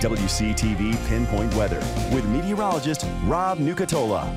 WCTV Pinpoint Weather with meteorologist Rob Nucatola.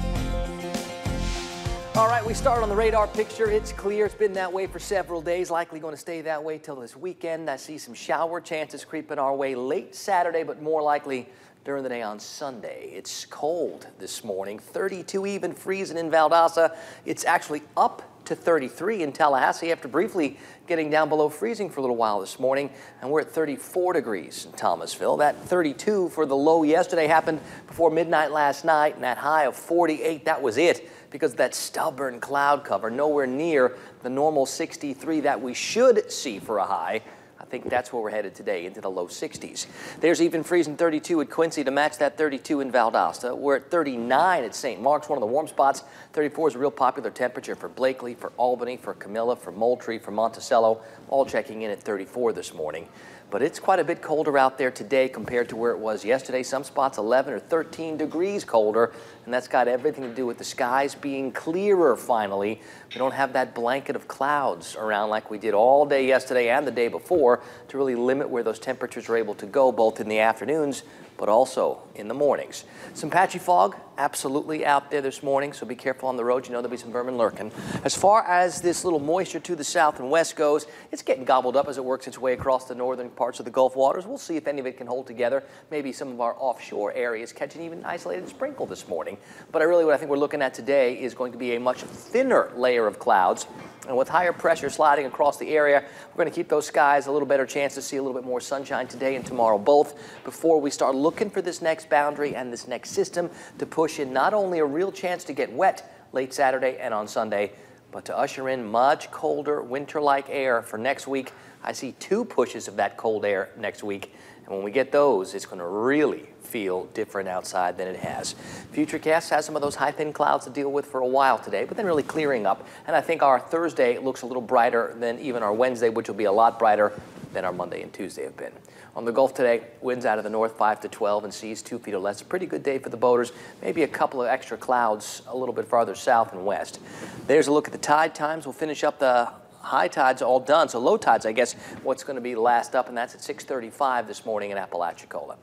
All right, we start on the radar picture. It's clear. It's been that way for several days. Likely going to stay that way till this weekend. I see some shower chances creeping our way late Saturday, but more likely during the day on Sunday. It's cold this morning. 32 even, freezing in Valdosta. It's actually up to 33 in Tallahassee after briefly getting down below freezing for a little while this morning, and we're at 34 degrees in Thomasville. That 32 for the low yesterday happened before midnight last night, and that high of 48, that was it because of that stubborn cloud cover, nowhere near the normal 63 that we should see for a high. I think that's where we're headed today, into the low 60s. There's even freezing 32 at Quincy to match that 32 in Valdosta. We're at 39 at St. Mark's, one of the warm spots. 34 is a real popular temperature for Blakely, for Albany, for Camilla, for Moultrie, for Monticello, all checking in at 34 this morning. But it's quite a bit colder out there today compared to where it was yesterday. Some spots 11 or 13 degrees colder, and that's got everything to do with the skies being clearer finally. We don't have that blanket of clouds around like we did all day yesterday and the day before to really limit where those temperatures are able to go, both in the afternoons but also in the mornings. Some patchy fog absolutely out there this morning, so be careful on the road. You know there'll be some vermin lurking. As far as this little moisture to the south and west goes, it's getting gobbled up as it works its way across the northern parts of the Gulf waters. We'll see if any of it can hold together. Maybe some of our offshore areas catching even isolated sprinkle this morning. But what I think we're looking at today is going to be a much thinner layer of clouds. And with higher pressure sliding across the area, we're going to keep those skies a little better chance to see a little bit more sunshine today and tomorrow both before we start looking for this next boundary and this next system to push in not only a real chance to get wet late Saturday and on Sunday, but to usher in much colder winter-like air for next week. I see 2 pushes of that cold air next week. And when we get those, it's going to really feel different outside than it has. Futurecast has some of those high thin clouds to deal with for a while today, but then really clearing up. And I think our Thursday looks a little brighter than even our Wednesday, which will be a lot brighter than our Monday and Tuesday have been. On the Gulf today, winds out of the north 5 to 12 and seas 2 feet or less. A pretty good day for the boaters. Maybe a couple of extra clouds a little bit farther south and west. There's a look at the tide times. We'll finish up the high tides all done. So low tides, I guess, what's going to be last up, and that's at 6:35 this morning in Apalachicola.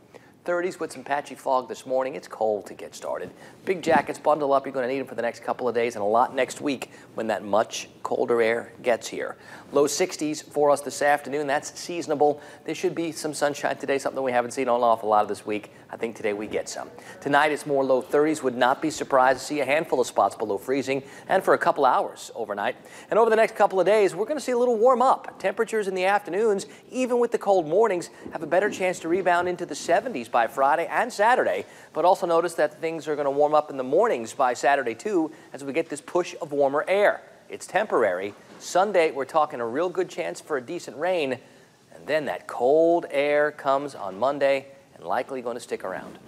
30s with some patchy fog this morning. It's cold to get started. Big jackets, bundle up. You're going to need them for the next couple of days and a lot next week when that much colder air gets here. Low 60s for us this afternoon. That's seasonable. There should be some sunshine today, something we haven't seen on an awful lot of this week. I think today we get some. Tonight it's more low 30s. Would not be surprised to see a handful of spots below freezing and for a couple hours overnight. And over the next couple of days, we're going to see a little warm up. Temperatures in the afternoons, even with the cold mornings, have a better chance to rebound into the 70s by Friday and Saturday. But also notice that things are going to warm up in the mornings by Saturday too as we get this push of warmer air. It's temporary. Sunday, we're talking a real good chance for a decent rain. And then that cold air comes on Monday and likely going to stick around.